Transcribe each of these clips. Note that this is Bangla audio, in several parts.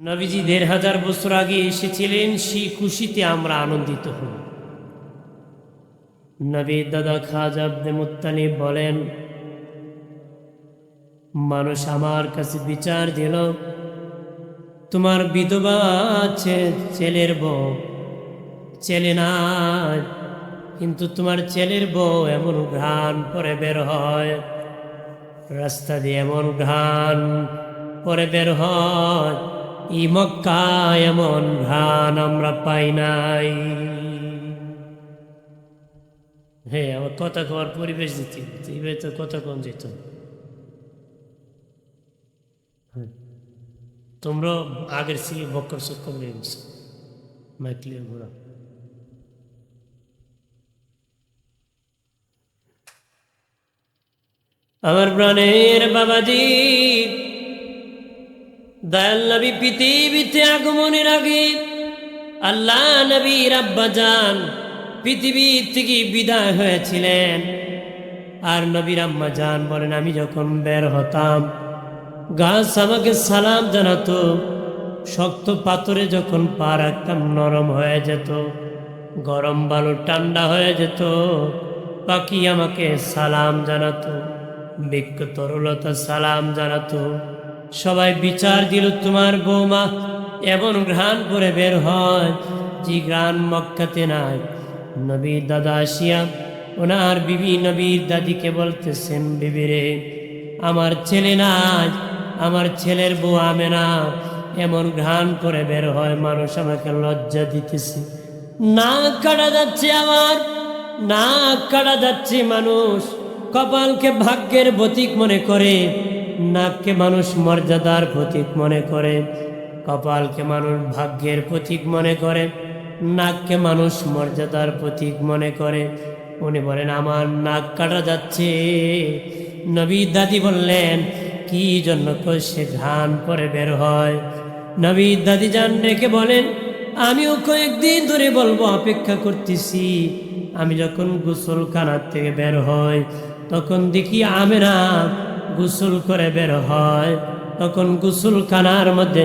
নবীজি ১৫০০ বছর আগে এসেছিলেন, সেই খুশিতে আমরা আনন্দিত হই। নবীর দাদা খাজা আব্দুল মুত্তালিব বলেন, মানুষ আমার কাছে বিচার দিল, তোমার বিধবা আছে, ছেলের বউ, ছেলে নাই, কিন্তু তোমার ছেলের বউ এমন ঘ্রাণ পরে বের হয়, রাস্তা দিয়ে এমন ঘ্রাণ পরে বের হয়, ই মক্কায় এমন ঘ্রাণ আমরা পাই নাই। হ্যাঁ, আমার কথা কওয়ার পরিবেশ দিতে এইভাবে তো কথা কম যেত। তোমরা আগের থেকে বক্কর সক্কর হয়ে গেছো, মাইক্লিয়ার ঘোরা। আমার প্রাণের বাবাজি, দয়াল নবী পৃথিবীতে আগমনের আগে আল্লাহ নবীর আব্বাজান পৃথিবী থেকে বিদায় হয়েছিলেন। আর নবীর আম্মাজান বলেন, আমি যখন বের হতাম, গাছ আমাকে সালাম জানাতো, শক্ত পাথরে যখন পা রাখতাম নরম হয়ে যেত, গরম বালু ঠান্ডা হয়ে যেত, পাখি আমাকে সালাম জানাতো, বৃক্ষ তরুলতা সালাম জানাতো। সবাই বিচার দিল, তোমার বৌমা এমন ঘ্রাণ করে বের হয় যে ঘ্রাণ মক্কাতে নাই। নবীর দাদা আসিয়া ওনার বিবি নবীর দাদিকে বলতেছেন, বিবি রে, আমার ছেলে নাই, আমার ছেলের বউ আমেনা এমন ঘ্রাণ করে বের হয়, মানুষ আমাকে লজ্জা দিতেছে, নাক কাটা যাচ্ছে, আমার নাক কাটা যাচ্ছে। মানুষ কপালকে ভাগ্যের প্রতীক মনে করে, নাককে মানুষ মর্যাদার প্রতীক মনে করে, কপালকে মানুষ ভাগ্যের প্রতীক মনে করে, নাককে মানুষ মর্যাদার প্রতীক মনে করে। উনি বলেন, আমার নাক কাটা যাচ্ছে। নবী দাদি বললেন, কি জন্য? সে ঘ্রাণ পরে বের হয়। নবী দাদি জান রেখে বলেন, আমিও কয়েকদিন ধরে বলবো, অপেক্ষা করতেছি। আমি যখন গোসলখানার থেকে বের হই, তখন দেখি আমেনা গোসল করে বের হয়, তখন গোসলখানার মধ্যে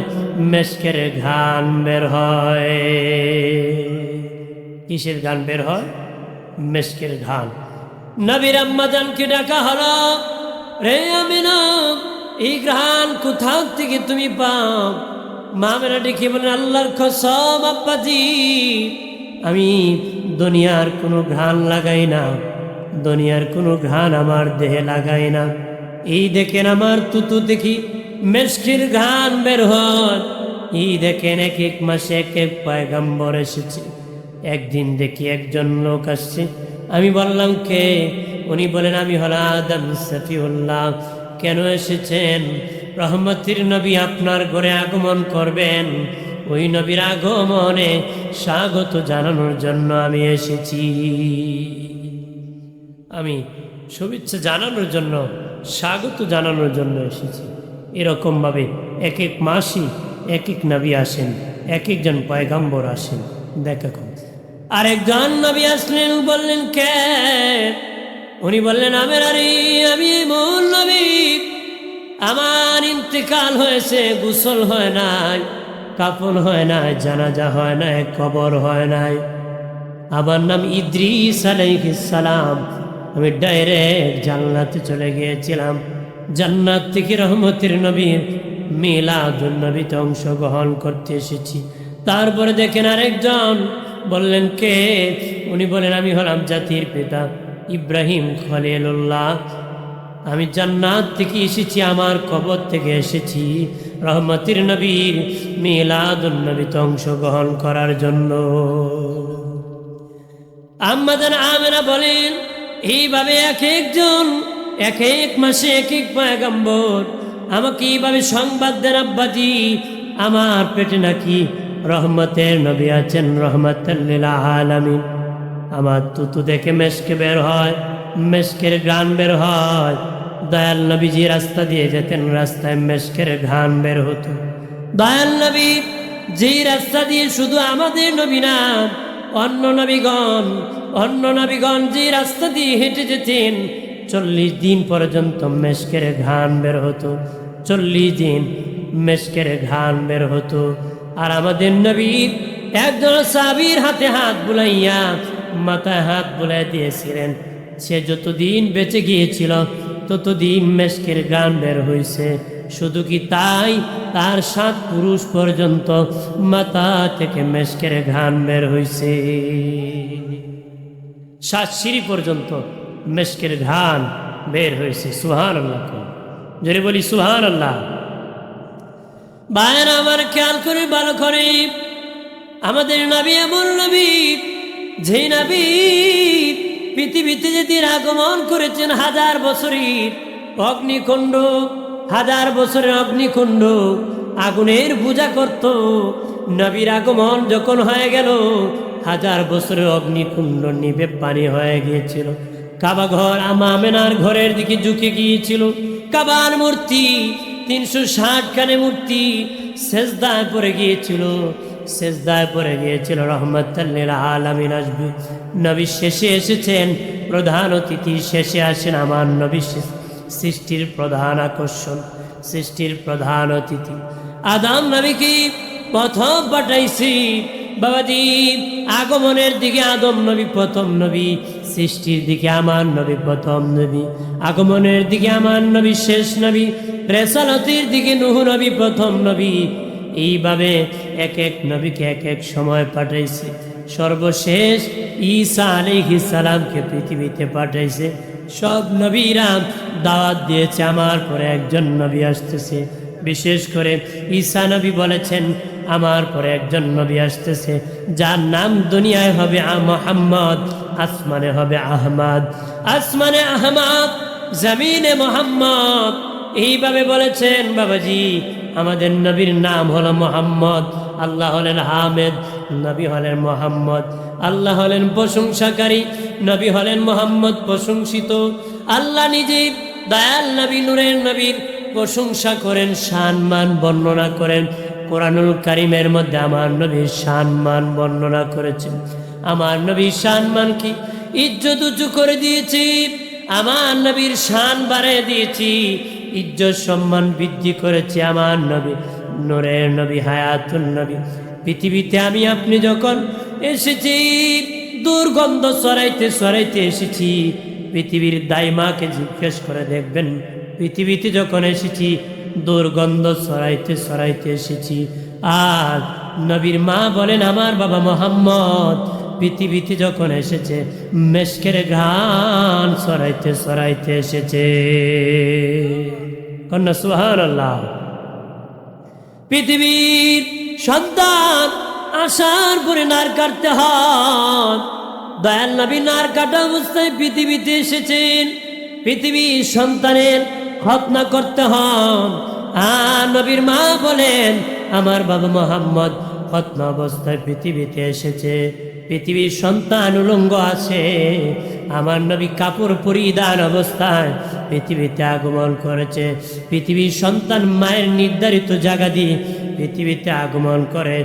মেশকের ঘ্রাণ বের হয়। কিসের ঘ্রাণ বের হয়? মেশকের ঘ্রাণ। নবীর আম্মাজানকে ডাকা হলো, রে আমেনা, এই ঘ্রাণ কোথা থেকে তুমি পাও? মা আমেনা ডেকে বলেন, আল্লাহর কসম আব্বাজি, আমি দুনিয়ার কোনো ঘ্রাণ লাগাই না, দুনিয়ার কোনো ঘ্রাণ আমার দেহে লাগাই না। এই দেখেন আমার তুতু দেখি মেশকের ঘ্রাণ বের হয়। এই দেখেন এক এক মাসে এক এক পয়গম্বর এসেছে। একদিন দেখি একজন লোক আসছে, আমি বললাম, কে? উনি বলেন, আমি হলাম আদম সফিউল্লাহ। কেন এসেছেন? রহমতের নবী আপনার ঘরে আগমন করবেন, ওই নবীর আগমনে স্বাগত জানানোর জন্য আমি এসেছি। আমি শুভেচ্ছা জানানোর জন্য, স্বাগত জানানোর জন্য এসেছি। এরকমভাবে এক এক মাসই এক এক নবী আসেন, এক একজন পয়গম্বর আসেন। দেখা কম আরেকজন নবী আসলেন, বললেন, কে? উনি বললেন, আমি এমন নবী, আমার ইন্তেকাল হয়েছে, গোসল হয় নাই, কাফন হয় নাই, জানাজা হয় নাই, কবর হয় নাই। আমার নাম ইদ্রিস আলাইহিস সালাম। আমি ডাইরেক্ট জান্নাতে চলে গিয়েছিলাম, জান্নাত থেকে রহমতের নবীর মিলাদুন নবীতে অংশগ্রহণ করতে এসেছি। তারপরে দেখেন আরেকজন, বললেন, কে? উনি বলেন, আমি হলাম জাতির পিতা ইব্রাহিম খলিলুল্লাহ। আমি জান্নাত থেকে এসেছি, আমার কবর থেকে এসেছি রহমতের নবীর মিলাদুন নবীতে অংশগ্রহণ করার জন্য। আম্মাজান আমেনা বলেন, এইভাবে এক একজন এক এক মাসে এক এক পয়গম্বর আমাকে এইভাবে সংবাদ দেন, আব্বাজি, আমার পেটে নাকি রহমতের নবী আছেন, রহমতাল লিল আলামিন। আমার তুতু দেখে মেশকে বের হয়, মেশকের ঘ্রাণ বের হয়। দয়াল নবী যে রাস্তা দিয়ে যেতেন, রাস্তায় মেশকের ঘ্রাণ বের হতো। দয়াল নবী যেই রাস্তা দিয়ে, শুধু আমাদের নবী না, অন্য নবীগণ যে রাস্তা দিয়ে হেঁটে যেতেন, 40 দিন পর্যন্ত মেশকের ঘ্রাণ বের হতো। 40 দিন মেশকের ঘ্রাণ বের হতো। আর আমাদের নবী একজন সাহাবীর হাতে হাত বুলাইয়া মাথায় হাত বুলাই দিয়েছিলেন। সে যতদিন বেঁচে গিয়েছিল ততদিন মেশকের ঘ্রাণ বের হয়েছে। শুধু কি তাই, তার 7 পুরুষ পর্যন্ত মাথা থেকে মেশকের ঘ্রাণ বের হয়েছে। 7 সিঁড়ি পর্যন্ত মেশকের ঘ্রাণ বের হয়েছে। সুবহানাল্লাহ, যদি বলি সুবহানাল্লাহ। ভাইয়েরা আমার, খেয়াল করে ভালো করে, আমাদের নবী এমন নবী, যে নবী পৃথিবীতে যেদিন আগমন করেছেন 1000 বছরের অগ্নিকুণ্ড, 1000 বছরের অগ্নিকুণ্ড আগুনের পূজা করত। নবীর আগমন যখন হয়ে গেল 1000 বছরের অগ্নিকুণ্ড নিভে পানি হয়ে গিয়েছিল। কাবা ঘর আমেনার ঘরের দিকে ঝুঁকে গিয়েছিল। কাবার মূর্তি 360 খানে মূর্তি সেজদায় পড়ে গিয়েছিল, সেজদায় পড়ে গিয়েছিল। রহমাতাল লিল আলামিন আসবে, নবী শেষে এসেছেন, প্রধান অতিথি শেষে আসেন আমার নবী, সৃষ্টির প্রধান আকর্ষণ, সৃষ্টির প্রধান অতিথি। আদম নবীকে প্রথম পাঠাইছি বাবাজি, আগমনের দিকে আদম নবী প্রথম নবী, সৃষ্টির দিকে আমার নবী প্রথম নবী, আগমনের দিকে আমার নবী শেষ নবী, রেসালতির দিকে নূহ নবী প্রথম নবী। এইভাবে এক এক নবীকে এক এক সময় পাঠাইছে। সর্বশেষ ঈসা আলাইহিস সালামকে পৃথিবীতে পাঠাইছে। সব নবীরা দাওয়াত দিয়েছে আমার পরে একজন নবী আসতেছে। বিশেষ করে ঈসা নবী বলেছেন আমার পরে একজন নবী আসতেছে, যার নাম দুনিয়ায় হবে মুহাম্মদ, আসমানে হবে আহমদ, আসমানে আহমদ, জমিনে মুহাম্মদ। এইভাবে বলেছেন বাবাজি। আমাদের নবীর নাম হলো মুহাম্মদ, আল্লাহ হলেন হামেদ, নবী হলেন মুহাম্মদ। আল্লাহ হলেন প্রশংসাকারী, নবী হলেন মুহাম্মদ প্রশংসিত। আল্লাহ নিজে দয়াল নবী, নূরের নবীর প্রশংসা করেন, সম্মান বর্ণনা করেন। কোরআনুল কারীমের মধ্যে আমার নবীর সম্মান বর্ণনা করেছেন। আমার নবীর সম্মান কি ইজ্জত উঁচু করে দিয়েছি, আমার নবীর শান বাড়িয়ে দিয়েছি, ইজ্জত সম্মান বৃদ্ধি করেছে আমার নবী, নূরের নবী, হায়াতুল নবী। পৃথিবীতে আমি আপনি যখন এসেছি, দুর্গন্ধ ছড়াইতে ছড়াইতে এসেছি। পৃথিবীর দাইমাকে জিজ্ঞেস করে দেখবেন, পৃথিবীতে যখন এসেছি দুর্গন্ধ ছড়াইতে ছড়াইতে এসেছি। আর নবীর মা বলেন আমার বাবা মুহাম্মদ পৃথিবীতে যখন এসেছে মেশকের ঘ্রাণ ছড়াইতে ছড়াইতে এসেছে। কন্যা সুবহানাল্লাহ। পৃথিবীর সন্তান আসার পরে নার কাটতে হয়। দয়াল নবী নার কাটা অবস্থায় পৃথিবীতে এসেছেন। পৃথিবীর সন্তানের খতনা করতে হন। আর নবীর মা বলেন আমার বাবা মুহাম্মদ খতনা অবস্থায় পৃথিবীতে এসেছে। পৃথিবীর সন্তান উলঙ্গ আছে, আমার নবী কাপড় পরিধান অবস্থায় পৃথিবীতে আগমন করেছে। পৃথিবীর সন্তান মায়ের নির্ধারিত জায়গা দিয়ে পৃথিবীতে আগমন করে।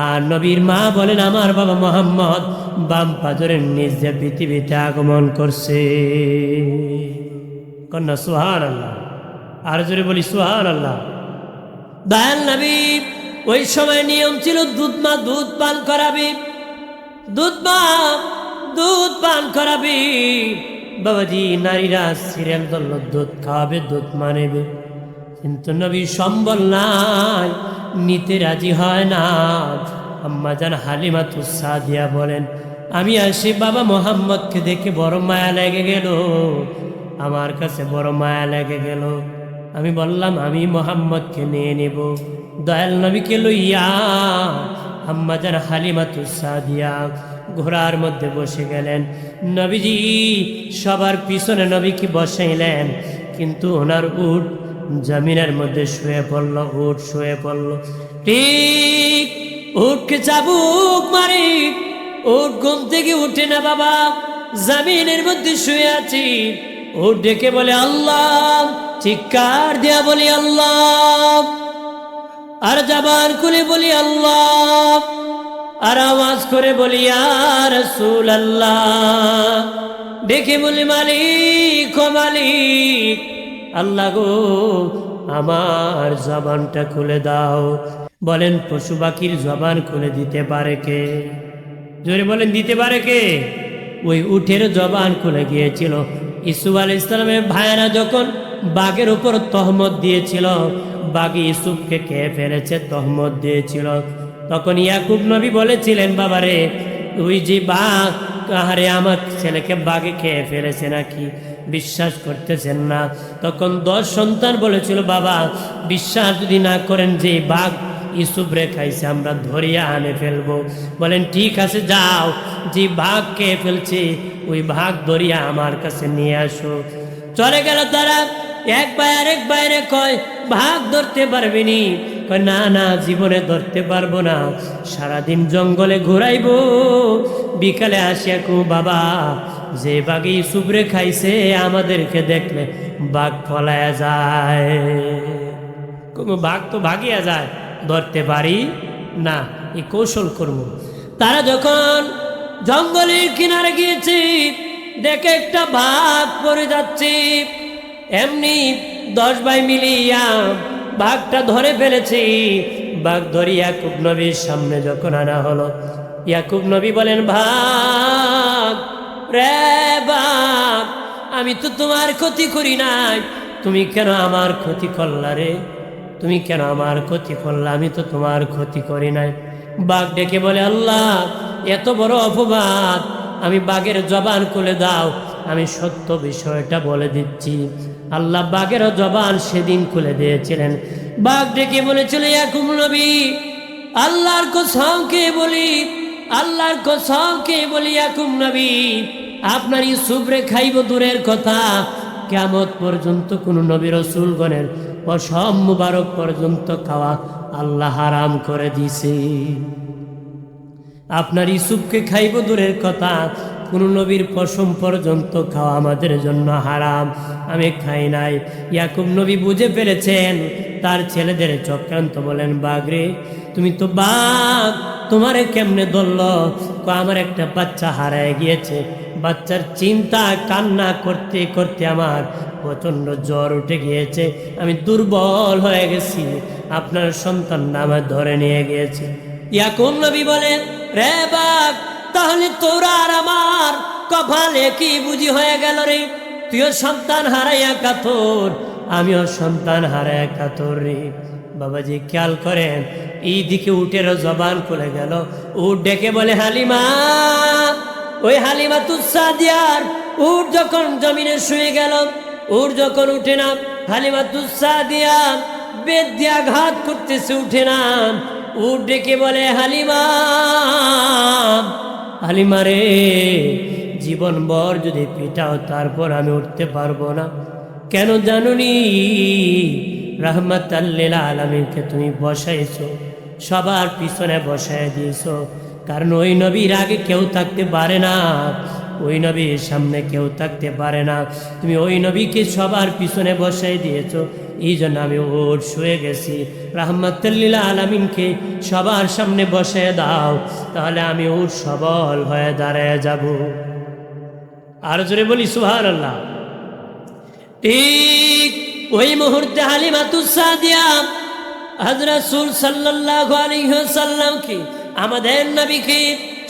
আর নবীর মা বলেন আমার বাবা মুহাম্মদ বাম পাজরের নিচ দিয়ে পৃথিবীতে আগমন করছে। কন্যা সুবহানাল্লাহ। আর জোরে বলি সুবহানাল্লাহ। দয়াল নবী ওই সময় নিয়ম ছিল দুধ পান করাবি, দুধ পান করাবি বাবাজি। নারীরা সিরিয়াল ধরল দুধ খাওয়াবে, দুধ মানেবে, কিন্তু নবী সম্বল নাই, নিতে রাজি হয় না। আম্মা জান হালিমাতুস সাদিয়া বলেন আমি আসি বাবা মুহাম্মদকে দেখে বড় মায়া লেগে গেল, আমার কাছে বড় মায়া লেগে গেল। আমি বললাম আমি মুহাম্মদকে নিয়ে নেব। দয়াল নবীকে লইয়া আম্মা জান হালিমাতুস সাদিয়া ঘোড়ার মধ্যে বসে গেলেন। নবীজি সবার পিছনে নবীকে বসাইলেন, কিন্তু ওনার উট জমিনের মধ্যে শুয়ে পড়ল। উট শুয়ে পড়ল, ঠিক উটকে চাবুক মারি, উট ঘুম থেকে উঠে না বাবা, জমিনের মধ্যে শুয়ে আছি। উট ডেকে বলে আল্লাহ, চিৎকার দিয়া বলি আল্লাহ, আর জবান খুলে বলি আল্লাহ, আর আওয়াজ করে বলি ইয়া রাসূলুল্লাহ। ডেকে বলি মালিক ও মালিক, আল্লাহ গো আমার জবানটা খুলে দাও। বলেন পশু পাখির জবান খুলে দিতে পারে কে? জোরে বলেন দিতে পারে কে? ওই উটের জবান খুলে গিয়েছিল। ইউসুফ আলাইহিস সালামের ভাইয়েরা যখন বাঘের উপর তহমত দিয়েছিল, বাঘ ইউসুফকে খেয়ে ফেলেছে তহমত দিয়েছিল, তখন ইয়াকুব নবী বলেছিলেন, বাবারে ওই যে বাঘ, আহারে আমার ছেলেকে বাঘে খেয়ে ফেলেছে নাকি? বিশ্বাস করতেছেন না। তখন 10 সন্তান বলেছিল, বাবা বিশ্বাস যদি না করেন যে বাঘ ইউসুফ রে খাইছে, আমরা ধরিয়া আনে ফেলবো। বলেন ঠিক আছে, যাও, যে বাঘ খেয়ে ফেলছে ওই বাঘ ধরিয়া আমার কাছে নিয়ে আসো। চলে গেল তারা। এক ভাই আরেক বাইরে কয়, বাঘ ধরতে পারবেনি? কয় না না, জীবনে ধরতে পারবো না, সারাদিন জঙ্গলে ঘুরাইবো, বিকালে আসিয়া কো বাবা যে বাঘ ইউসুফ রে খাইছে আমাদেরকে দেখলে বাঘ পলায়া যায়। কোনো বাঘ তো ভাগিয়া যায়, ধরতে পারি না, এই কৌশল করব। তারা যখন জঙ্গলের কিনারে গিয়েছে, দেখে একটা বাঘ পড়ে যাচ্ছে, এমনি 10 ভাই মিলিয়া বাঘটা ধরে ফেলেছে। বাঘ ধরে ইয়াকুব নবীর সামনে যখন আনা হলো, ইয়াকুব নবী বলেন, ভাগ রে বাঘ, আমি তো তোমার ক্ষতি করি নাই, তুমি কেন আমার ক্ষতি করলা রে? তুমি কেন আমার ক্ষতি করলা? আমি তো তোমার ক্ষতি করি নাই। বাঘ ডেকে বলে, আল্লাহ এত বড় অপবাদ, আমি বাঘের জবান খুলে দাও, আমি সত্য বিষয়টা বলে দিচ্ছি। আল্লাহ বাঘেরও জবান সেদিন খুলে দিয়েছিলেন। বাঘ ডেকে বলেছিল, ইয়াকুব নবী আল্লাহর কসম কে বলি, আল্লাহর কসম কে বলি ইয়াকুব নবী, আপনার ইউসুফ রে খাইব দূরের কথা, কিয়ামত পর্যন্ত কোন নবী রাসূলগণের পশম মুবারক পর্যন্ত খাওয়া আল্লাহ হারাম করে দিছে। আপনার ইউসুফকে খাইব দূরের কথা, কোন নবীর পশম পর্যন্ত খাওয়া আমাদের জন্য হারাম, আমি খাই নাই। ইয়াকুব নবী বুঝে ফেলেছেন তার ছেলেদের চক্রান্ত। বলেন, বাঘ রে তুমি তো বাঘ, তোমারে কেমনে ধরল? আমার একটা বাচ্চা হারায় গিয়েছে, বাচ্চার চিন্তা কান্না করতে করতে আমার প্রচণ্ড জ্বর উঠে গিয়েছে, আমি দুর্বল হয়ে গেছি, আপনার সন্তানটা আমার ধরে নিয়ে গিয়েছে। ইয়াকুব নবী বলেন, রে বাঘ, তাহলে তোরা আর আমার কপালে কি বুঝি হয়ে গেল রে? তুইও সন্তান হারাইয়া কাতর, আমিও সন্তান হারাইয়া কাতর রে। বাবাজি খেয়াল করেন, এই দিকে উটের জবান খুলে গেল। উট ডেকে বলে, হালিমা, ওই হালিমা তুসাদিয়ার উট যখন জমিনে শুয়ে গেল, উট যখন উঠে না, হালিমা তুসাদিয়া বেদ দিয়া ঘাত করতেছে, উঠে না। উট ডেকে বলে, হালিমা, হালিমা রে, জীবন ভর যদি পিটাও তারপর আমি উঠতে পারবো না। কেন জানুনি? রাহমাতাল লিল আলামিনকে তুমি বসাইছো, সবার পিছনে বসায় দিয়েছো, কারণ ওই নবীর আগে কেউ থাকতে পারে না, ওই নবীর সামনে কেউ থাকতে পারে না। তুমি ওই নবীকে সবার পিছনে বসাই দিয়েছো, এই জন্য আমি ওর শুয়ে গেছি। রাহমাতুল লিল আলামিনকে সবার সামনে বসে দাও, তাহলে আমি ওর সবল হয়ে দাঁড়ায় যাব। আর জোরে বলি সুবহানাল্লাহ। ঠিক ওই মুহূর্তে হালিমা তুসাদিয়া হযরত রাসূল সাল্লাল্লাহু আলাইহি ওয়াসাল্লামকে, আমাদের নবীকে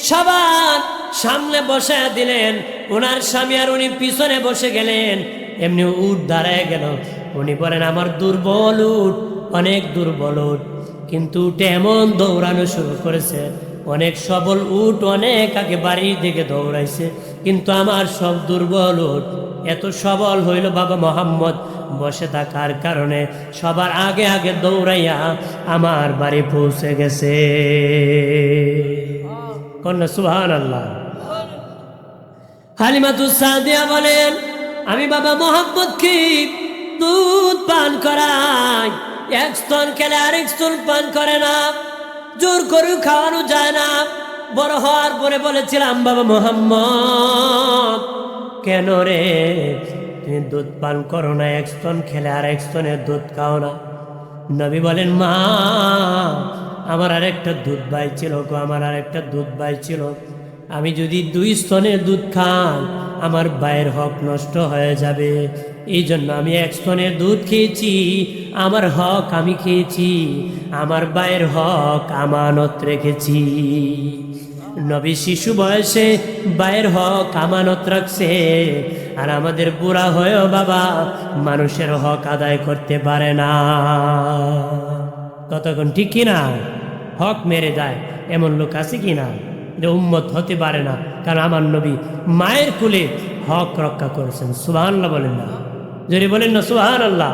সবার সামনে বসায় দিলেন। ওনার স্বামী আর উনি পিছনে বসে গেলেন। এমনি উট দাঁড়ায় গেল। উনি বলেন, আমার দুর্বল উট, অনেক দুর্বল উট, কিন্তু উঠে এমন দৌড়ানো শুরু করেছে, অনেক সবল উট অনেক আগে বাড়ির দিকে দৌড়াইছে, কিন্তু আমার সব দুর্বল উট এত সবল হইল বাবা মোহাম্মদ বসে থাকার কারণে সবার আগে আগে দৌড়াইয়া আমার বাড়ি পৌঁছে গেছে। কন্যা সুবহানাল্লাহ। হালিমাতুস সাদিয়া বলেন, আমি বাবা মোহাম্মদকে দুধ পান করাই, এক স্তন খেলে আরেক স্তন পান করে না, জোর করে খাওয়ানো যায় না। বড় হওয়ার পরে বলেছিলাম, বাবা মোহাম্মদ কেন রে তুমি দুধ পান করো না, এক স্তন খেলে আর এক স্তনের দুধ খাও না? নবী বলেন, মা আমার আরেকটা দুধ ভাই ছিল গো, আমার আরেকটা দুধ ভাই ছিল, আমি যদি 2 স্তনের দুধ খাই আমার ভাইয়ের হক নষ্ট হয়ে যাবে। এই জন্য আমি এক স্তনের দুধ খেয়েছি, আমার হক আমি খেয়েছি, আমার ভাইয়ের হক আমানত রেখেছি। নবী শিশু বয়সে ভাইয়ের হক আমানত রাখছে, আর আমাদের বুড়া হয়েও বাবা মানুষের হক আদায় করতে পারে না। ততক্ষণ ঠিক কিনা? হক মেরে দেয় এমন লোক আছে কিনা? যে উম্মত হতে পারে না, কারণ আমার নবী মায়ের কুলে হক রক্ষা করেছেন। সুবহানাল্লাহ বলেন না? যদি বলেন না সুবহানাল্লাহ।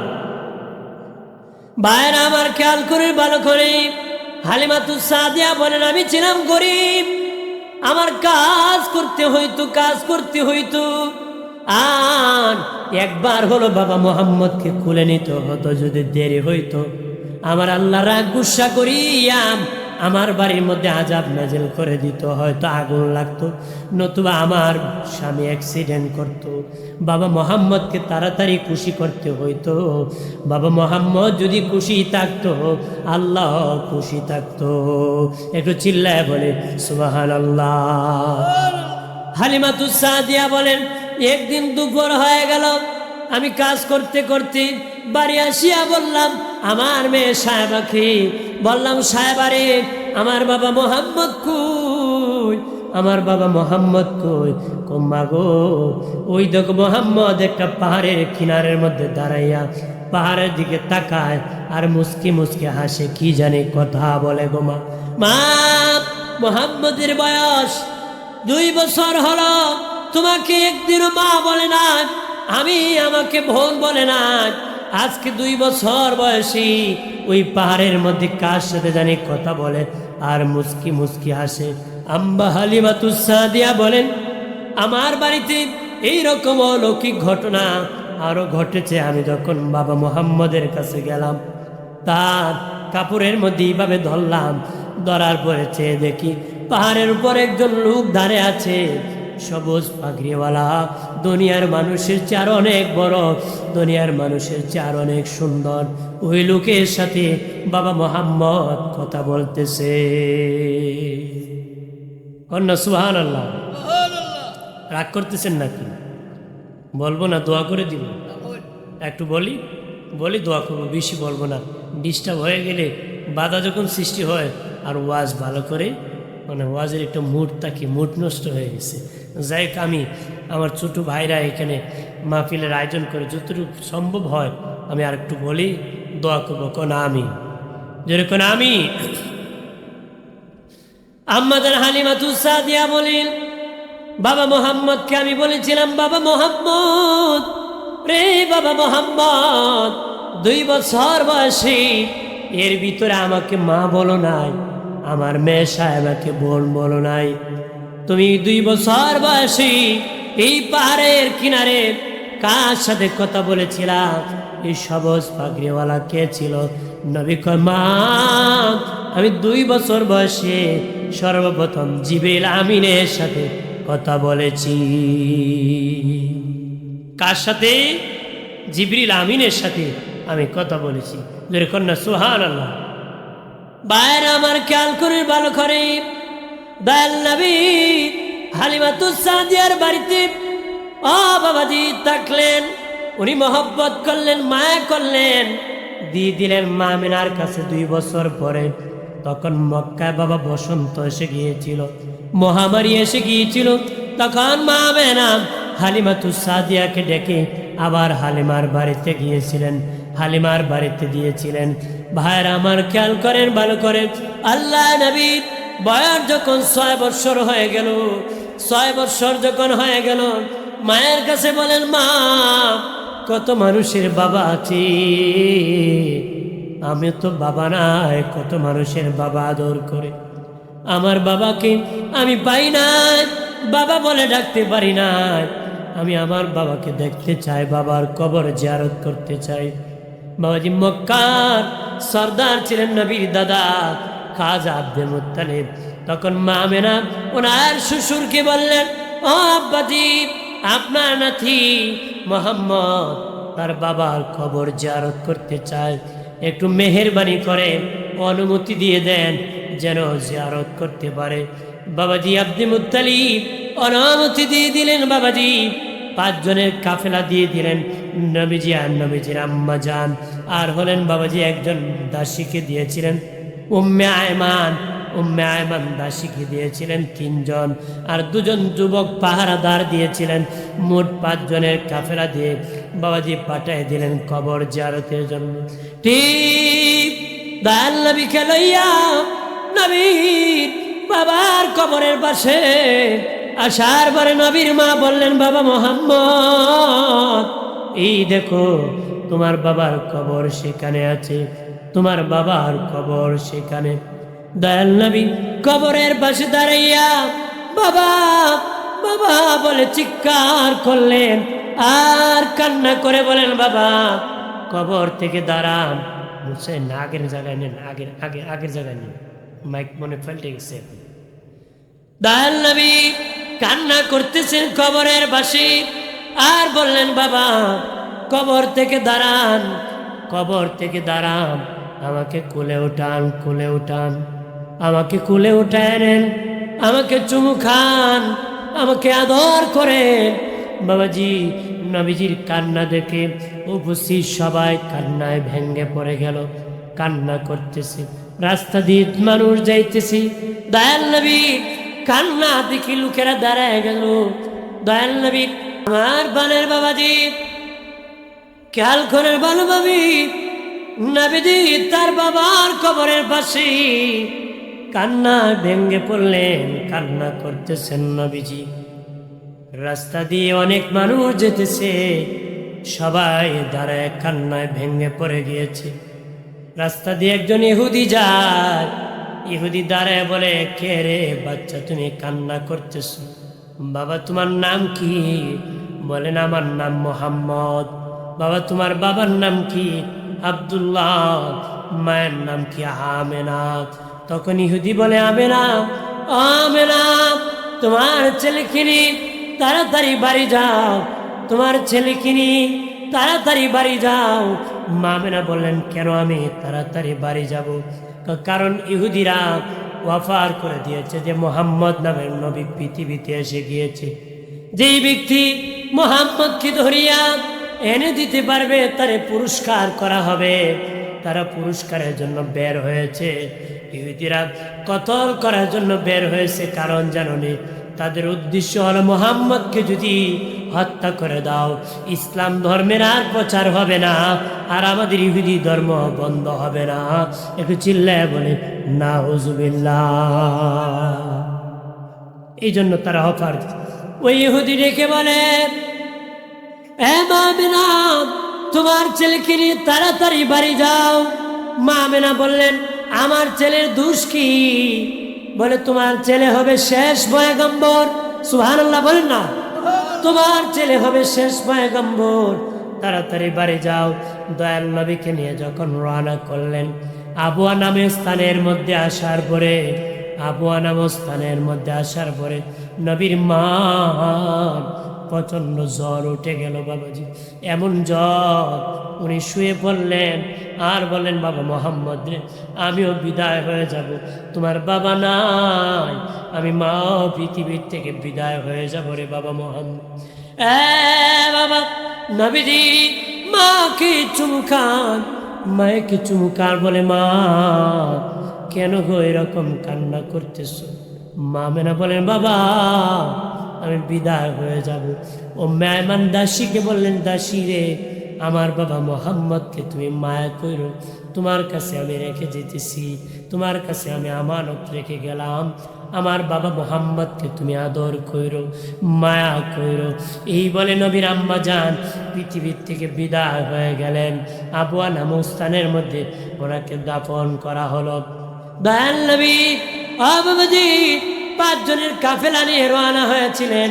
ভাইরা আমার খেয়াল করে ভালো করে, হালিমাতুস সাদিয়া বলেন আমি ছিলাম গরিব, আমার কাজ করতে হইতো। আর একবার হলো বাবা মোহাম্মদকে খুলে নিতে হতো, যদি দেরি হইতো আমার আল্লাহ রাগ গুসা করিয়া আমার বাড়ির মধ্যে আযাব নাজিল করে দিত, হয়তো আগুন লাগতো, নতুবা আমার স্বামী অ্যাক্সিডেন্ট করত। বাবা মোহাম্মদকে তাড়াতাড়ি খুশি করতে হইতো। বাবা মোহাম্মদ যদি খুশি থাকতো, আল্লাহ খুশি থাকতো। একটু চিল্লায় বলে সুবহানাল্লাহ। হালিমাতুস সাদিয়া বলেন একদিন দুপুর হয়ে গেল, আমি কাজ করতে করতে বাড়ি আসিয়া বললাম আমার মেয়ে সাহেবাকে, বললাম সাহেবারে আমার বাবা মোহাম্মদ কই, আমার বাবা মোহাম্মদ কই? কম্মা গো ওই দেখো মোহাম্মদ একটা পাহাড়ের কিনারের মধ্যে দাঁড়াইয়া পাহাড়ের দিকে তাকায় আর মুস্কি মুস্কি হাসে, কি জানি কথা বলে গো মা। মা মোহাম্মদের বয়স 2 বছর হলো, তোমাকে একদিনও মা বলে না, আমাকে বোন বলে না। আজকে 2 বছর বয়সী ওই পাহাড়ের মধ্যে কার সাথে জানি কথা বলে আর মুস্কি মুস্কি হাসে। আম্মা হালিমাতুস সাদিয়া বলেন আমার বাড়িতে এইরকম অলৌকিক ঘটনা আরো ঘটেছে। আমি যখন বাবা মোহাম্মদের কাছে গেলাম, তার কাপড়ের মধ্যে এইভাবে ধরলাম, ধরার পরে চেয়ে দেখি পাহাড়ের উপর একজন লোক দাঁড়িয়ে আছে, সবুজ পাগড়িওয়ালা, দুনিয়ার মানুষের চেয়ে আর অনেক বড়, দুনিয়ার মানুষের চেয়ে আর অনেক সুন্দর। ওই লোকের সাথে বাবা মোহাম্মদ কথা বলতেছে। কন্যা সুবহানাল্লাহ। রাগ করতেছেন নাকি? বলবো না, দোয়া করে দিব? একটু বলি দোয়া করবো, বেশি বলবো না। ডিস্টার্ব হয়ে গেলে বাধা যখন সৃষ্টি হয়, আর ওয়াজ ভালো করে ওয়াজের একটা মুড থাকে, মুড নষ্ট হয়ে গেছে। যাই হোক, আমি আমার ছোট ভাইরা এখানে মাহফিলের আয়োজন করে যতটুকু সম্ভব হয় আমি আর একটু বলি, দোয়া করবো। কোন আমি যেরকম আমি আম্মাদের হালিমাতুস সাদিয়া বলেন বাবা মোহাম্মদকে আমি বলেছিলাম, বাবা মোহাম্মদ রে, বাবা মোহাম্মদ 2 বছর বয়সী, এর ভিতরে আমাকে মা বলো নাই, আমার মেয়ে সাহেবাকে বোন বলো নাই। তুমি 2 বছর বয়সী এই পাহাড়ের কিনারে কার সাথে কথা বলেছিলা? এই সবুজ পাগড়িওয়ালা কে ছিল? নবী কয় মা আমি 2 বছর বয়সে সর্বপ্রথম জিবরিল আমিনের সাথে কথা বলেছি। কার সাথে? জিবরিল আমিনের সাথে আমি কথা বলেছি। যেরকম না সুবহানাল্লাহ। বাইরে আমার খেয়াল করে ভালো করে, দয়াল নবী হালিমাতুস সাদিয়ার বাড়িতে বাবাজি থাকলেন, উনি মহব্বত করলেন, মায়া করলেন, দিয়ে দিলেন মা আমিনার কাছে। 2 বছর পরে তখন মক্কায় বাবা বসন্ত এসে গিয়েছিল, মহামারী এসে গিয়েছিল। তখন মা আমিনা হালিমাতুস সাদিয়াকে ডেকে আবার হালিমার বাড়িতে গিয়েছিলেন, হালিমার বাড়িতে দিয়েছিলেন। ভাইরা আমার খেয়াল করেন ভালো করে, আল্লাহ নবী বয়স যখন 6 বছর হয়ে গেল, 6 বছর যখন হয়ে গেল, মায়ের কাছে বলেন মা কত মানুষের বাবা আছে, আমি তো বাবা নাই, কত মানুষের বাবা আদর করে, আমার বাবাকে আমি পাই নাই, বাবা বলে ডাকতে পারি নাই। আমি আমার বাবাকে দেখতে চাই, বাবার কবর জিয়ারত করতে চাই। বাবাজি মক্কার সর্দার ছিলেন নবীর দাদা খাজা আব্দুল মুত্তালিব। তখন মা আমিনা ওনার শ্বশুরকে বললেন, ও আব্বাজি আপনার নাতি মোহাম্মদ তার বাবার কবর জিয়ারত করতে চায়, একটু মেহেরবানি করে অনুমতি দিয়ে দেন যেন জিয়ারত করতে পারে। বাবাজি আব্দুল মুত্তালিব অনুমতি দিয়ে দিলেন। বাবাজি পাঁচজনের কাফেলা দিয়ে দিলেন নবীজি আর নবীজির আম্মা জান। আর হলেন বাবাজি একজন দাসীকে দিয়েছিলেন উম্মে আয়মান। উম্মে আয়মান দাসীকে দিয়েছিলেন তিনজন, আর দুজন যুবক পাহারাদার দিয়েছিলেন। মোট পাঁচজনের কাফেলা দিয়ে বাবাজি পাঠায় দিলেন কবর জিয়ারতের জন্য। ঠিক দয়াল নবীকে লইয়া নবীর বাবার কবরের পাশে আসার পরে নবীর মা বললেন, বাবা মোহাম্মদ, এই দেখো তোমার বাবার কবর সেখানে আছে, তোমার বাবার কবর সেখানে। দয়াল নবী কবরের পাশে দাঁড়াইয়া বাবা বাবা বলে চিৎকার করলেন, আর কান্না করে বলেন, বাবা কবর থেকে দাঁড়ান, বুঝছেন না, আগের জায়গায় নেন, আগের জায়গায় নেন, মাইক মনে ফেলতে গেছে। দয়াল নবী কান্না করতেছেন কবরের পাশে, আর বললেন, বাবা কবর থেকে দাঁড়ান, কবর থেকে দাঁড়ান, আমাকে কোলে উঠান, কোলে উঠান, আমাকে কোলে উঠায় নেন, আমাকে চুমু খান, আমাকে আদর করেন। বাবাজি নবীজির কান্না দেখে উপস্থিত সবাই কান্নায় ভেঙ্গে পড়ে গেল, কান্না করতেছে। রাস্তা দিয়ে মানুষ যাইতেছি, দয়াল নবী কান্না দেখি লোকেরা দাঁড়ায় গেল। দয়াল নবী আমার বানের বাবাজি খেয়াল করে বলো, ভাবি নবীজি তার বাবার কবরের পাশে কান্না ভেঙ্গে পড়লেন, কান্না করতেছেন নবীজি। রাস্তা দিয়ে অনেক মানুষ যেতেছে, সবাই দাঁড়ায় কান্নায় ভেঙ্গে পড়ে গিয়েছে। রাস্তা দিয়ে একজন ইহুদি যায়, ইহুদি দাঁড়ায় বলে, কে রে বাচ্চা তুমি কান্না করতেছ? বাবা তোমার নাম কি? বলেন, আমার নাম মোহাম্মদ। বাবা তোমার বাবার নাম কি? আব্দুল্লাহ। মায়ের নাম কি? আমেনা। তখন ইহুদি বলে, আমেনা, আমেনা তোমার ছেলে কিনি, তাড়াতাড়ি বাড়ি যাও, তোমার ছেলে কিনি, তাড়াতাড়ি বাড়ি যাও। মা আমেনা বললেন, কেন আমি তাড়াতাড়ি বাড়ি যাব? কারণ ইহুদিরা ওয়াফার করে দিয়েছে যে মোহাম্মদ নামের নবী পৃথিবীতে এসে গিয়েছে। যেই ব্যক্তি মোহাম্মদকে ধরিয়া এনে দিতে পারবে তারে পুরস্কার করা হবে। তারা পুরস্কারের জন্য বের হয়েছে। ইহুদিরা কতল করার জন্য বের হয়েছে, কারণ জানোনি তাদের উদ্দেশ্য হলো মোহাম্মদকে যদি হত্যা করে দাও, ইসলাম ধর্মের আর প্রচার হবে না, আর আমাদের ইহুদি ধর্ম বন্ধ হবে না। একটু চিল্লায় বলে নাউজুবিল্লাহ। এই জন্য তারা অফার। ওই ইহুদি ডেকে বলে, মা আমেনা তোমার ছেলেকে নিয়ে তাড়াতাড়ি বাড়ি যাও। মা আমেনা বললেন, আমার ছেলের দোষ কি? বলে, তোমার ছেলে হবে শেষ পয়গম্বর। সুবহানাল্লাহ বলেন না, তোমার ছেলে হবে শেষ পয়গম্বর, তাড়াতাড়ি বাড়ি যাও। দয়াল নবীকে নিয়ে যখন রওনা করলেন, আবুয়া নামের স্থানের মধ্যে আসার পরে, আবুয়া নামের স্থানের মধ্যে আসার পরে নবীর মা প্রচন্ড জ্বর উঠে গেল বাবাজি। এমন জ্বর, উনি শুয়ে পড়লেন আর বললেন, বাবা মোহাম্মদ রে, আমিও বিদায় হয়ে যাব, তোমার বাবা নাই, আমি মা পৃথিবীর থেকে বিদায় হয়ে যাব রে বাবা মোহাম্মদ। বাবা নবীজি মাকে চুমুখান, মায়েকে চুমুকার বলে, মা কেন গো এরকম কান্না করতেছ? মা আমেনা বলেন, বাবা আমি বিদায় হয়ে যাব। ও মেহমান দাসীকে বললেন, দাসী রে, আমার বাবা মোহাম্মদকে তুমি মায়া করো, তোমার কাছে আমি রেখে যেতেছি, তোমার কাছে আমি আমানত রেখে গেলাম, আমার বাবা মোহাম্মদকে তুমি আদর করো, মায়া করো। এই বলে নবীর আম্মা জান পৃথিবীর থেকে বিদায় হয়ে গেলেন। আবুয়া নামক স্থানের মধ্যে ওনাকে দাফন করা হলো। দয়াল নবী বাবাজি 5 জনের কাফেলা নিয়ে রওনা হয়েছিলেন,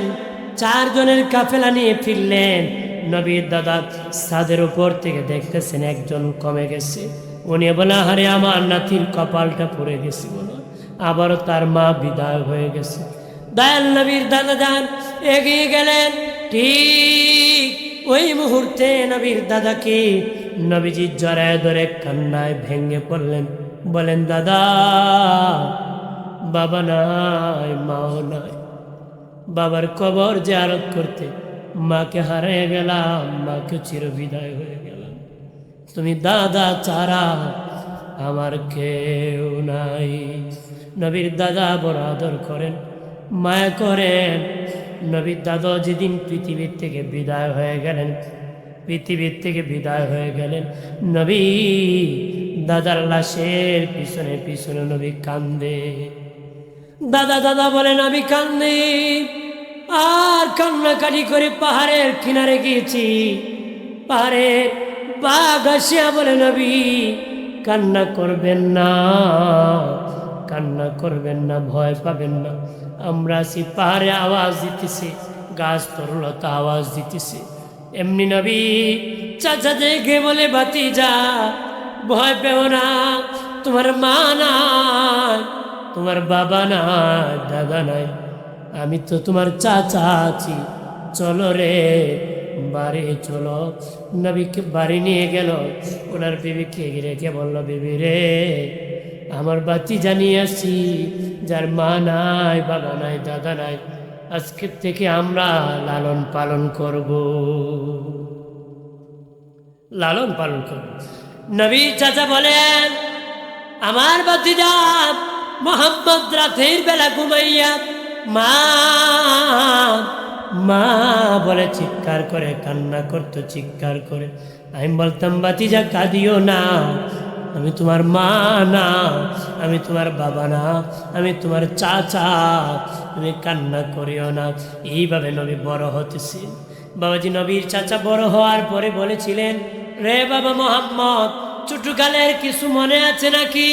4 জনের কাফেলা নিয়ে ফিরলেন। নবীর দাদা ছাদের উপর থেকে দেখতেছেন একজন কমে গেছে। উনি বলে, আরে আমার নাতির কপালটা পড়ে গেছে, বলো আবারও তার মা বিদায় হয়ে গেছে। দয়াল নবীর দাদা যান এগিয়ে গেলেন। ঠিক ওই মুহূর্তে নবীর দাদাকে নবীজি জড়ায় ধরে কান্নায় ভেঙে পড়লেন, বলেন, দাদা বাবা নাই, মাও নাই, বাবার কবর জিয়ারত করতে মাকে হারিয়ে গেলাম, মাকে চিরবিদায় হয়ে গেলাম। তুমি দাদা ছাড়া আমার কেউ নাই। নবীর দাদা বড় আদর করেন, মায়া করেন। নবীর দাদা যেদিন পৃথিবীর থেকে বিদায় হয়ে গেলেন, পৃথিবীর থেকে বিদায় হয়ে গেলেন, নবী দাদার লাশের পিছনে পিছনে নবী কান্দে। দাদা দাদা বলে নবী কান্দে। আর কান্নাকাটি করে পাহাড়ের কিনারে গিয়েছি। পাহাড়ের বাঘ আসিয়া বলে নবী কান্না করবেন না, কান্না করবেন না, ভয় পাবেন না। আমরা আছি পাহাড়ে, আওয়াজ দিতেছি, গাছ তরুলতা আওয়াজ দিতেছি। এমনি নবী চাচা দেখে বলে ভাতিজা ভয় পেও না, তোমার মা নাই, তোমার বাবা নাই, দাদা নাই, আমি তো তোমার চাচা আছি, চলো রে বাড়ি চলো। নবীকে বাড়ি নিয়ে গেল। ওনার বিবিকে রেখে বলল, বিবি রে আমার বাতি জানিয়ে আসছি, যার মা নাই, বাবা নাই, দাদা নাই, আজকের থেকে আমরা লালন পালন করব, লালন পালন করব। নবী চাচা বলেন, আমার বাতিজা মোহাম্মদ রাতের বেলা ঘুমাইয়া মা মা বলে চিৎকার করে কান্না করতো, চিৎকার করে। আমি বলতাম বাতিজা কাঁদিও না, আমি তোমার মা না, আমি তোমার বাবা না, আমি তোমার চাচা, তুমি কান্না করিও না। এইভাবে নবী বড় হতেছে। বাবাজি নবীর চাচা বড় হওয়ার পরে বলেছিলেন, রে বাবা মোহাম্মদ ছোটকালের কিছু মনে আছে নাকি?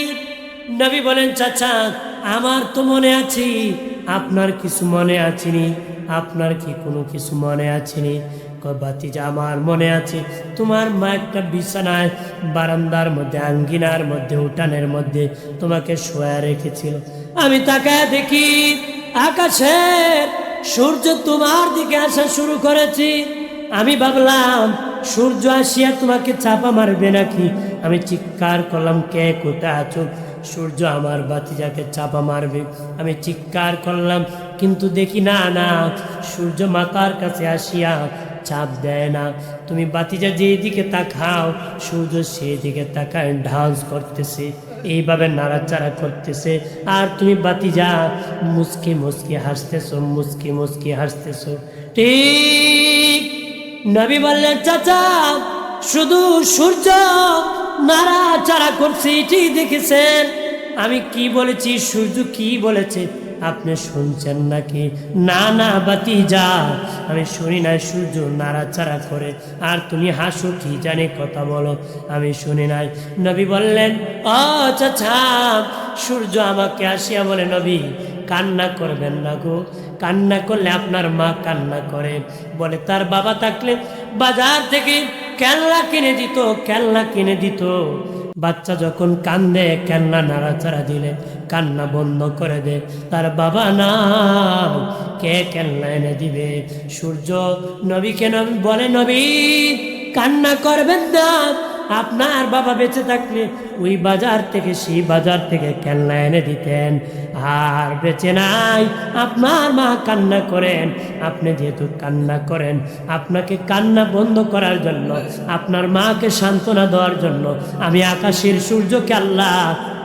নবী বলেন, চাচা আমার তো মনে আছে, আপনার কিছু মনে আছেনি? আপনার কি কোনো কিছু মনে আছেনি? বাতিজা আমার মনে আছে, তোমার মা একটা বিছানায় বারান্দার মধ্যে, আঙ্গিনার মধ্যে, উঠানের মধ্যে তোমাকে শোয়া রেখেছিল। আমি তাকায় দেখি আকাশের সূর্য তোমার দিকে আসা শুরু করেছি। আমি ভাবলাম সূর্য আসিয়া তোমাকে চাপা মারবে নাকি। আমি চিৎকার করলাম, কে কোথায় আছো? সূর্য আমার বাতিজাকে চাপা মারবে। আমি চিৎকার করলাম, কিন্তু দেখি না না, সূর্য মাথার কাছে আসিয়া চাপ দেয় না। তুমি বাতিজা যেদিকে তাকাও, সূর্য সেই দিকে তাকায়, ডান্স করতেছে, এইভাবে নাড়াচাড়া করতেছে। আর তুমি বাতিজা মুস্কি মুস্কি হাসতেছো, মুস্কি মুস্কি হাসতেছো। ঠিক নবী বললেন, চাচা শুধু সূর্য নাড়াচাড়া করছে, এটাই দেখেছেন? আমি কি বলেছি, সূর্য কি বলেছে আপনি শুনছেন নাকি? না না বাতিজা, আমি শুনি নাই, সূর্য নাড়াচাড়া করে। আর তুমি হাসো কি জানি কথা বলো, আমি শুনি নাই। নবী বললেন, ও চাচা, সূর্য আমাকে আসিয়া বলে, নবী কান্না করবেন না গো, কান্না করলে আপনার মা কান্না করে। বলে তার বাবা থাকলে বাজার থেকে খেলনা কিনে দিত, খেলনা কিনে দিত। বাচ্চা যখন কান্দে, খেলনা নাড়াচাড়া দিলে কান্না বন্ধ করে দে। তার বাবা না, কে খেলনা এনে দিবে? সূর্য নবীকে নবী বলে, নবী কান্না করবেন না, আপনার বাবা বেঁচে থাকলে ওই বাজার থেকে, সেই বাজার থেকে খেলনা এনে দিতেন। আর বেঁচে নাই, আপনার মা কান্না করেন। আপনি যেহেতু কান্না করেন, আপনাকে কান্না বন্ধ করার জন্য, আপনার মাকে সান্ত্বনা দেওয়ার জন্য আমি আকাশের সূর্যকে আল্লাহ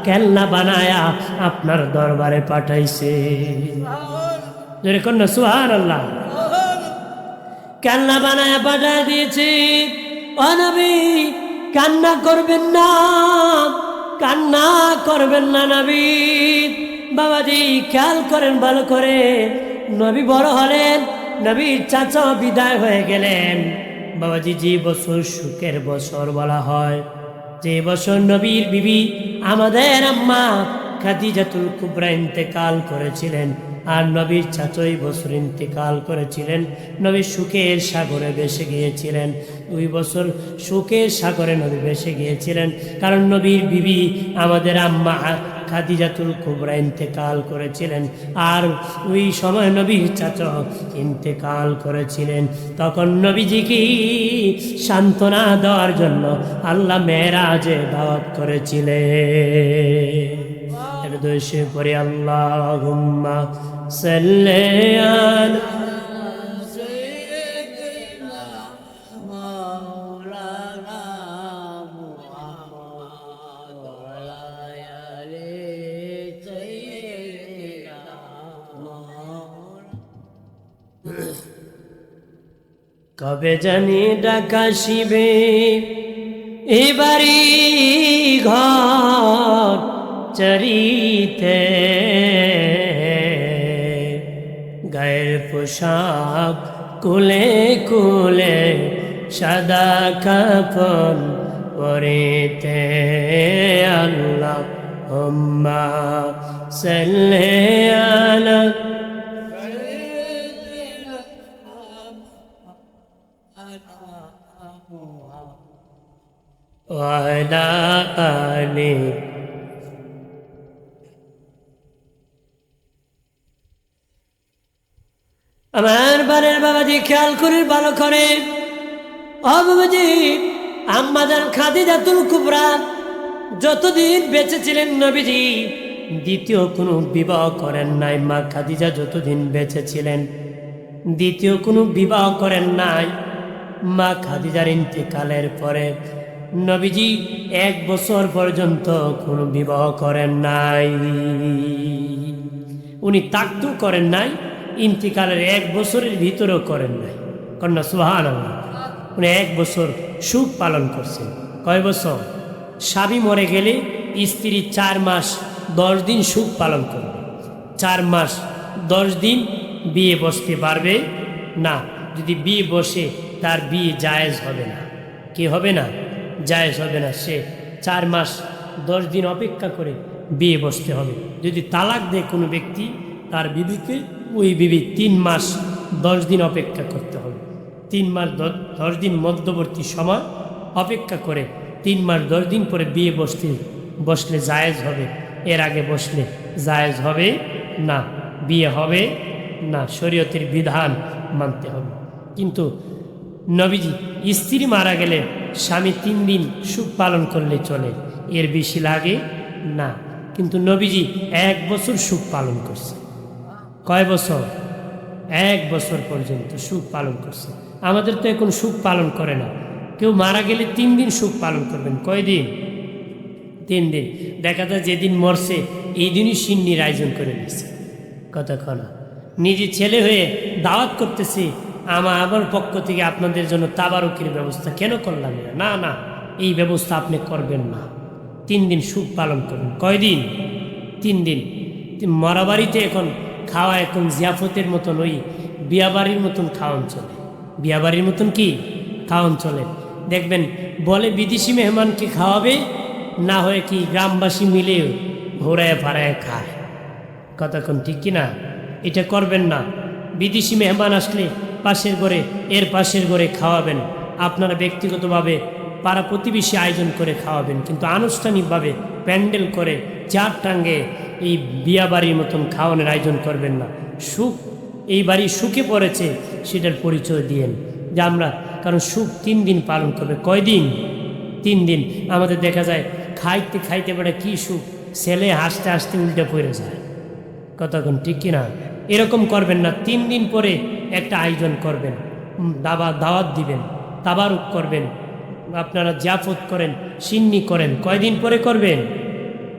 খেলনা বানায়া আপনার দরবারে পাঠাইছে। যেরকম না সুবহানাল্লাহ, খেলনা বানায়া পাঠায় দিয়েছি। ও নবী কান্না করবেন না, কান্না করবেন না নবী। বাবাজি খেয়াল করেন ভালো করে, নবী বড় হলেন, নবীর চাচা বিদায় হয়ে গেলেন। বাবাজি যে বছর সুখের বছর বলা হয়, যে বছর নবীর বিবি আমাদের আম্মা খাদিজাতুল কুবরা ইন্তেকাল করেছিলেন, আর নবীর চাচই বছর ইন্তেকাল করেছিলেন। নবী সুখের সাগরে ভেসে গিয়েছিলেন। ওই বছর সুখের সাগরে নবী ভেসে গিয়েছিলেন, কারণ নবীর বিবি আমাদের আম্মা খাদিজাতুল কুবরা ইন্তেকাল করেছিলেন। আর ওই সময় নবীর চাচা ইন্তেকাল করেছিলেন। তখন নবীজিকে সান্ত্বনা দেওয়ার জন্য আল্লাহ মেরাজে দাওয়াত করেছিলেন। দোষে পরে আল্লাহুম্মা সাল্লি আলা কবে জানি ডাকা শিবে এবারি ঘর চরিতে, গায়ের পোশাক কুলে কুলে সাদা কাফন পরিতে, আল্লাহ হুম্মা সাল্লি আলা ওয়ালা আলি। আমার বাড়ির বাবাজি খেয়াল করে ভালো করে, ও বাবাজি, আম্মাজান খাদিজাতুল কুবরা যতদিন বেঁচে ছিলেন নবীজি দ্বিতীয় কোনো বিবাহ করেন নাই। মা খাদিজা যতদিন বেঁচে ছিলেন দ্বিতীয় কোনো বিবাহ করেন নাই। মা খাদিজার ইন্তেকালের পরে নবীজি 1 বছর পর্যন্ত কোনো বিবাহ করেন নাই। উনি তাকতেও করেন নাই, ইন্তেকালের 1 বছরের ভিতরেও করেন নাই। কন্যা সুবহানাল্লাহ। উনি 1 বছর সুখ পালন করছেন। কয় বছর? স্বামী মরে গেলে স্ত্রী 4 মাস 10 দিন সুখ পালন করবে। 4 মাস 10 দিন বিয়ে বসতে পারবে না। যদি বিয়ে বসে তার বিয়ে জায়েজ হবে না। কি হবে না? জায়েজ হবে না। সে 4 মাস 10 দিন অপেক্ষা করে বিয়ে বসতে হবে। যদি তালাক দেয় কোনো ব্যক্তি তার বিবিকে, ওই বিবি 3 মাস 10 দিন অপেক্ষা করতে হবে। 3 মাস 10 দিন মধ্যবর্তী সময় অপেক্ষা করে 3 মাস 10 দিন পরে বিয়ে বসলে জায়েজ হবে। এর আগে বসলে জায়েজ হবে না, বিয়ে হবে না। শরীয়তের বিধান মানতে হবে। কিন্তু নবীজি স্ত্রী মারা গেলে স্বামী 3 দিন সুখ পালন করলে চলে, এর বেশি লাগে না। কিন্তু নবীজি 1 বছর সুখ পালন করছে। কয় বছর? 1 বছর পর্যন্ত সুখ পালন করছে। আমাদের তো এখন সুখ পালন করে না। কেউ মারা গেলে 3 দিন সুখ পালন করবেন। কয় দিন? 3 দিন। দেখা যায় যেদিন মরছে এই দিনই সিন্নির আয়োজন করে নিচ্ছে। কতক্ষণ নিজে ছেলে হয়ে দাওয়াত করতেছি, আমার পক্ষ থেকে আপনাদের জন্য তাবারুকের ব্যবস্থা কেন করলাম না? না, এই ব্যবস্থা আপনি করবেন না। 3 দিন সুখ পালন করবেন। কয়দিন? 3 দিন। মরা বাড়িতে এখন খাওয়া এখন জিয়াফতের মতন, ওই বিয়াবাড়ির মতন খাওয়ান চলে। বিয়াবাড়ির মতন কি খাওয়ান চলে? দেখবেন বলে বিদেশি মেহমানকে খাওয়াবে, না হয় কি গ্রামবাসী মিলে ঘোরায় ফাড়ায় খায়। কতক্ষণ ঠিক কিনা? এটা করবেন না। বিদেশি মেহমান আসলে পাশের ঘরে, এর পাশের ঘরে খাওয়াবেন। আপনারা ব্যক্তিগতভাবে পাড়া প্রতিবেশী আয়োজন করে খাওয়াবেন, কিন্তু আনুষ্ঠানিকভাবে প্যান্ডেল করে 4 টাঙ্গে এই বিয়া বাড়ির মতন খাওয়ানোর আয়োজন করবেন না। সুখ, এই বাড়ি সুখে পড়েছে সেটার পরিচয় দিয়েন যে আমরা, কারণ সুখ 3 দিন পালন করবে। কয়দিন? 3 দিন। আমাদের দেখা যায় খাইতে খাইতে বেড়ে কি সুখ, ছেলে হাসতে হাসতে উল্টে পড়ে যায়। কতক্ষণ ঠিক কিনা? এরকম করবেন না। 3 দিন পরে একটা আয়োজন করবেন, দাওয়াত দিবেন, তাবারুক করবেন, আপনারা জিয়াফত করেন, সিন্নি করেন। কয়দিন পরে করবেন?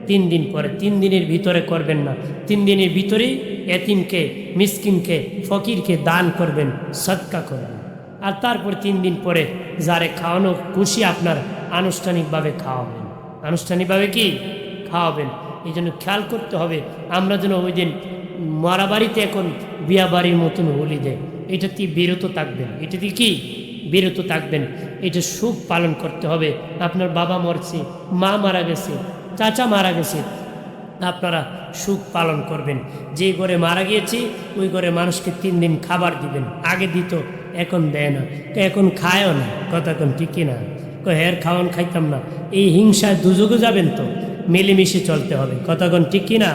3 দিন পরে। 3 দিনের ভিতরে করবেন না। 3 দিনের ভিতরেই এতিমকে, মিসকিনকে, ফকিরকে দান করবেন, সদকা করবেন। আর তারপর 3 দিন পরে যারে খাওয়ানো খুশি আপনার আনুষ্ঠানিকভাবে খাওয়াবেন। আনুষ্ঠানিকভাবে কি খাওয়াবেন? এই জন্য খেয়াল করতে হবে আমরা যেন ওই দিন মরা বাড়িতে এখন বিয়া বাড়ির মতন হোলি দেয়, এটাতে বিরত থাকবেন। এটাতে কি বিরত থাকবেন। এটা সুখ পালন করতে হবে। আপনার বাবা মরছে, মা মারা গেছে, চাচা মারা গেছে, আপনারা সুখ পালন করবেন। যে ঘরে মারা গিয়েছে ওই ঘরে মানুষকে 3 দিন খাবার দিবেন। আগে দিত, এখন দেয় না, এখন খায়ও না। কতক্ষণ ঠিক কিনা? হের খাওয়ান খাইতাম না। এই হিংসায় দুযোগে যাবেন তো, মিলেমিশে চলতে হবে। কতক্ষণ ঠিক কিনা?